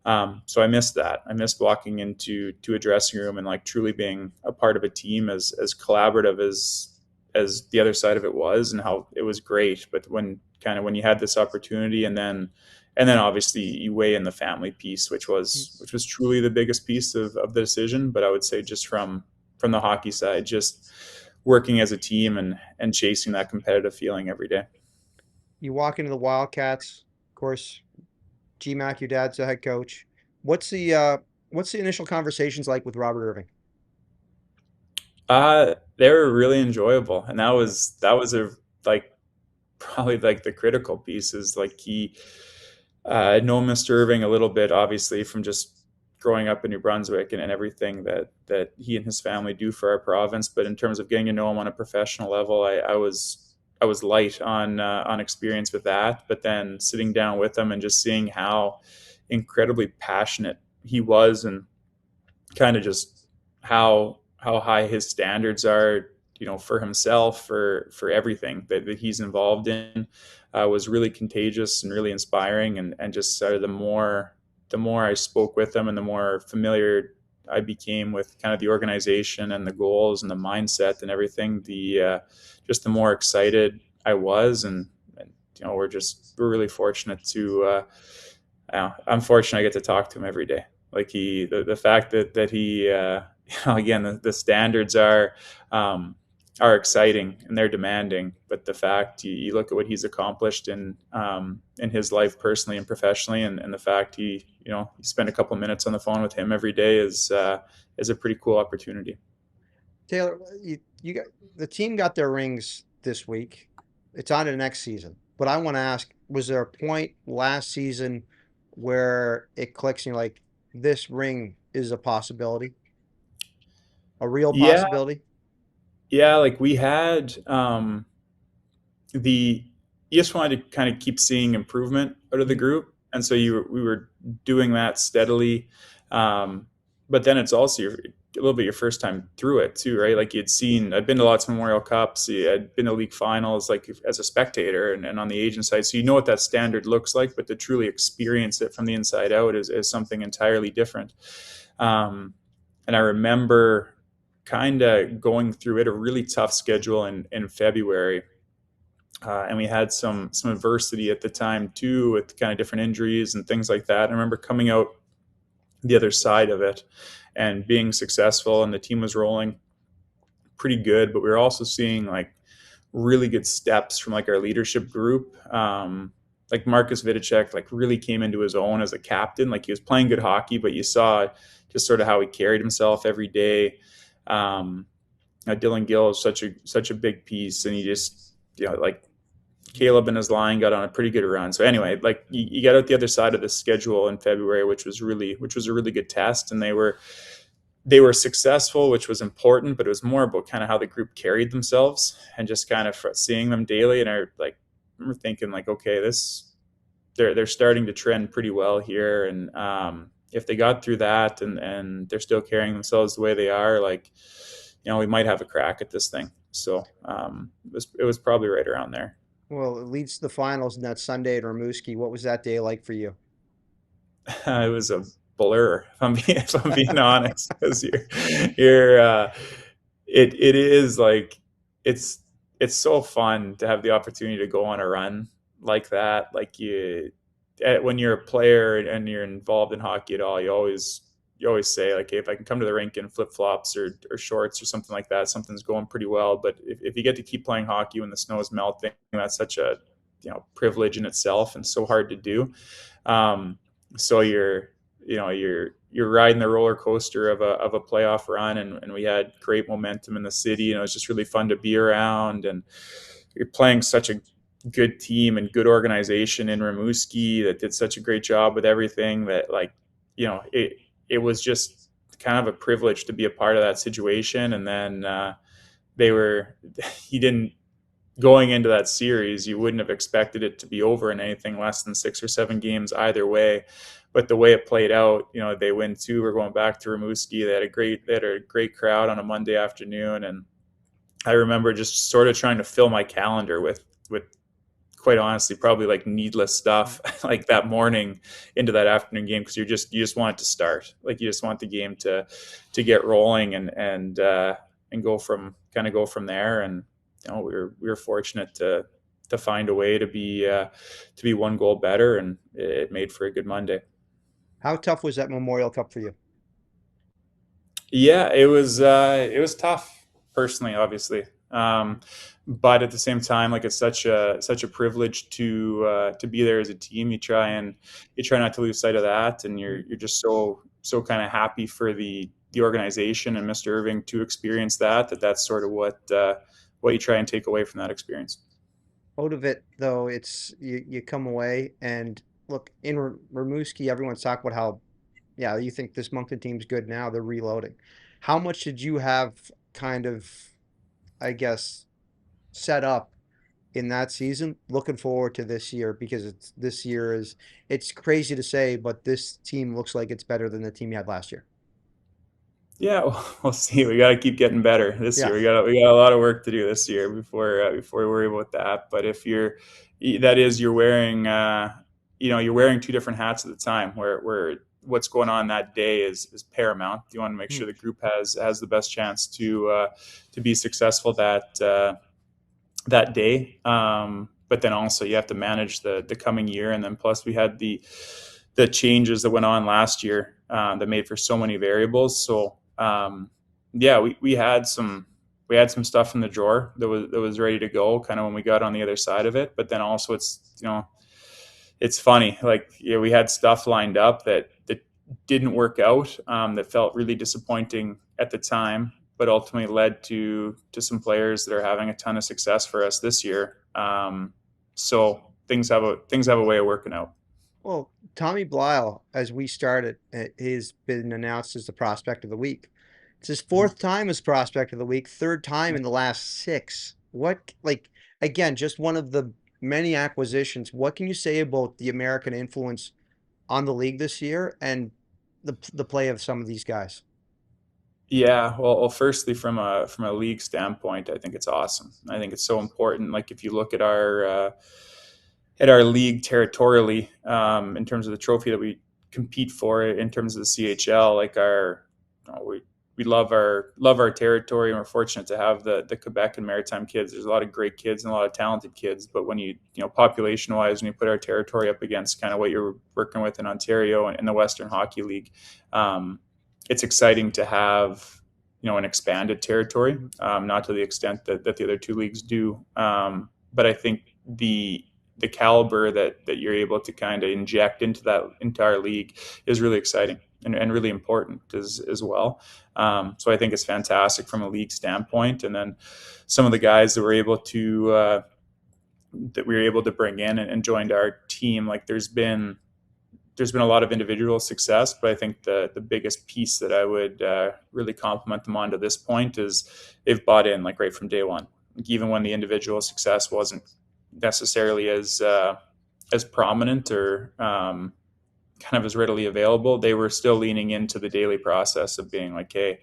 So I missed that. I missed walking into a dressing room and like truly being a part of a team as collaborative as the other side of it was, and how it was great. But when you had this opportunity, and then obviously you weigh in the family piece, which was truly the biggest piece of the decision. But I would say just from the hockey side, just working as a team and chasing that competitive feeling every day. You walk into the Wildcats, of course, GMAC, your dad's the head coach. What's the initial conversations like with Robert Irving? They were really enjoyable, and that was a like probably like the critical piece is like he I know Mr. Irving a little bit, obviously, from just growing up in New Brunswick and everything that he and his family do for our province. But in terms of getting to know him on a professional level, I was light on experience with that. But then sitting down with him and just seeing how incredibly passionate he was, and kind of just how high his standards are, for himself, for everything that he's involved in, was really contagious and really inspiring. And just sort of the more I spoke with him and the more familiar I became with kind of the organization and the goals and the mindset and everything, just the more excited I was. And we're really fortunate to I'm fortunate I get to talk to him every day. Like the fact that he again, the standards are exciting and they're demanding, but the fact you look at what he's accomplished in his life personally and professionally, and the fact he spent a couple minutes on the phone with him every day is a pretty cool opportunity. Taylor, you got the team got their rings this week. It's on to the next season. But I want to ask, was there a point last season where it clicks and you're like, this ring is a possibility, a real Yeah, possibility? yeah. Like we had the you just wanted to kind of keep seeing improvement out of the group, and so we were doing that steadily. But then it's also a little bit your first time through it too, right? Like I'd been to lots of Memorial Cups, I'd been to league finals, like as a spectator and on the agent side, so you know what that standard looks like, but to truly experience it from the inside out is something entirely different. And I remember kind of going through it, a really tough schedule in February. And we had some adversity at the time too, with kind of different injuries and things like that. I remember coming out the other side of it and being successful, and the team was rolling pretty good, but we were also seeing like really good steps from like our leadership group. Like Marcus Vidicek like really came into his own as a captain. Like he was playing good hockey, but you saw just sort of how he carried himself every day. Dylan Gill is such a big piece, and he just like Caleb and his line got on a pretty good run. So anyway, like you got out the other side of the schedule in February, which was a really good test, and they were successful, which was important, but it was more about kind of how the group carried themselves and just kind of seeing them daily. And I remember thinking like, okay, they're starting to trend pretty well here. And if they got through that and they're still carrying themselves the way they are, like, we might have a crack at this thing. So it was probably right around there. Well, it leads to the finals in that Sunday at Rimouski. What was that day like for you? It was a blur, if I'm being honest, because it is like it's so fun to have the opportunity to go on a run like that. Like when you're a player and you're involved in hockey at all, you always say like, hey, if I can come to the rink in flip flops or shorts or something like that, something's going pretty well. But if you get to keep playing hockey when the snow is melting, that's such a privilege in itself and so hard to do. So you're riding the roller coaster of a playoff run, and we had great momentum in the city, and it was just really fun to be around. And you're playing such a good team and good organization in Rimouski that did such a great job with everything that it was just kind of a privilege to be a part of that situation. And then he didn't, going into that series, you wouldn't have expected it to be over in anything less than 6 or 7 games either way. But the way it played out, they win 2. We're going back to Rimouski. They had a great crowd on a Monday afternoon. And I remember just sort of trying to fill my calendar with quite honestly probably like needless stuff like that morning into that afternoon game, because you just want it to start. Like you just want the game to get rolling and go from there. And we were fortunate to find a way to be one goal better, and it made for a good Monday. How tough was that Memorial Cup for you? Yeah, it was tough personally, obviously, but at the same time, like it's such a privilege to be there as a team. You try not to lose sight of that, and you're just so kind of happy for the organization and Mr. Irving to experience that's sort of what you try and take away from that experience. Out of it though, it's you come away and look in Rimouski, everyone's talking about how yeah, you think this Moncton team's good now, they're reloading. How much did you have kind of, I guess, set up in that season? Looking forward to this year because this year is it's crazy to say, but this team looks like it's better than the team you had last year. Yeah, we'll see. We got to keep getting better this Yeah. year. We got a lot of work to do this year before we worry about that. But if you're wearing you're wearing two different hats at the time. Where what's going on that day is paramount. You want to make Hmm. sure the group has the best chance to be successful that day. But then also you have to manage the coming year, and then plus we had the changes that went on last year that made for so many variables. So yeah, we had some stuff in the drawer that was ready to go kind of when we got on the other side of it. But then also it's funny, like we had stuff lined up that didn't work out, that felt really disappointing at the time, but ultimately led to some players that are having a ton of success for us this year. So things have a way of working out. Well, Tommy Blyle, as we started, has been announced as the prospect of the week. It's his fourth time as prospect of the week, third time in the last six. What, like, again, just one of the many acquisitions. What can you say about the American influence on the league this year and the play of some of these guys? Yeah, well, firstly, from a league standpoint, I think it's awesome. I think it's so important. Like if you look at our league territorially, in terms of the trophy that we compete for, in terms of the CHL, like we love our territory, and we're fortunate to have the Quebec and Maritime kids. There's a lot of great kids and a lot of talented kids, but when population wise, when you put our territory up against kind of what you're working with in Ontario and in the Western Hockey League, it's exciting to have an expanded territory, not to the extent that the other two leagues do, but I think the caliber that you're able to kind of inject into that entire league is really exciting and really important as well. So I think it's fantastic from a league standpoint. And then some of the guys that we were able to bring in and joined our team, like there's been a lot of individual success, but I think the biggest piece that I would really compliment them on to this point is they've bought in like right from day one. Like even when the individual success wasn't necessarily as prominent or kind of as readily available, they were still leaning into the daily process of being like, hey,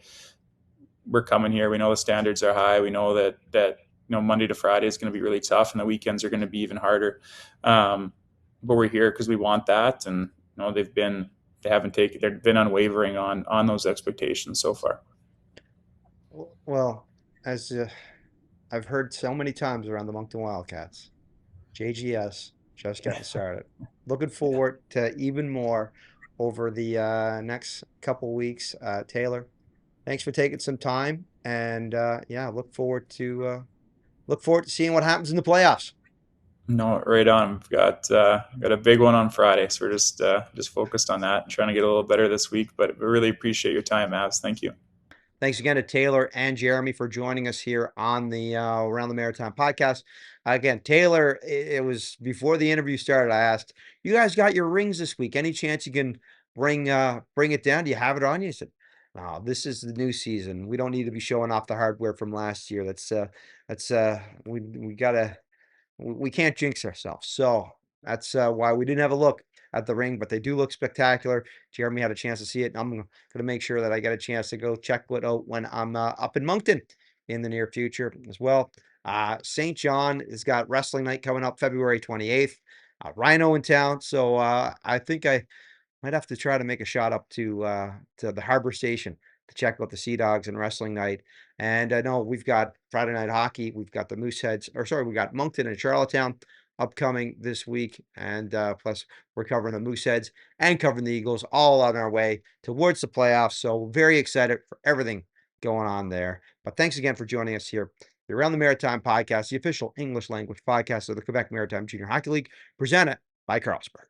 we're coming here. We know the standards are high. We know that Monday to Friday is going to be really tough, and the weekends are going to be even harder. But we're here because we want that, and they've been unwavering on those expectations so far. Well, as I've heard so many times around the Moncton Wildcats, JGS just getting started. Looking forward to even more over the next couple weeks. Taylor, thanks for taking some time, and yeah, look forward to seeing what happens in the playoffs. No, right on. We've got a big one on Friday, so we're just focused on that and trying to get a little better this week. But we really appreciate your time, Avs. Thank you. Thanks again to Taylor and Jeremy for joining us here on the Around the Maritime podcast. Again, Taylor, it was before the interview started. I asked, "You guys got your rings this week? Any chance you can bring it down? Do you have it on you?" He said, "No, this is the new season. We don't need to be showing off the hardware from last year. We gotta we can't jinx ourselves." So that's why we didn't have a look at the ring, but they do look spectacular. Jeremy had a chance to see it, and I'm going to make sure that I get a chance to go check it out when I'm up in Moncton in the near future as well. St. John has got wrestling night coming up February 28th. Rhino in town, so I think I might have to try to make a shot up to the Harbor Station to check out the Sea Dogs and wrestling night. And I know we've got Friday night hockey. We've got the Mooseheads, or sorry, we got Moncton and Charlottetown upcoming this week, and plus we're covering the Mooseheads and covering the Eagles, all on our way towards the playoffs. So very excited for everything going on there. But thanks again for joining us here. The Around the Maritime podcast, the official English language podcast of the Quebec Maritime Junior Hockey League, presented by Carlsberg.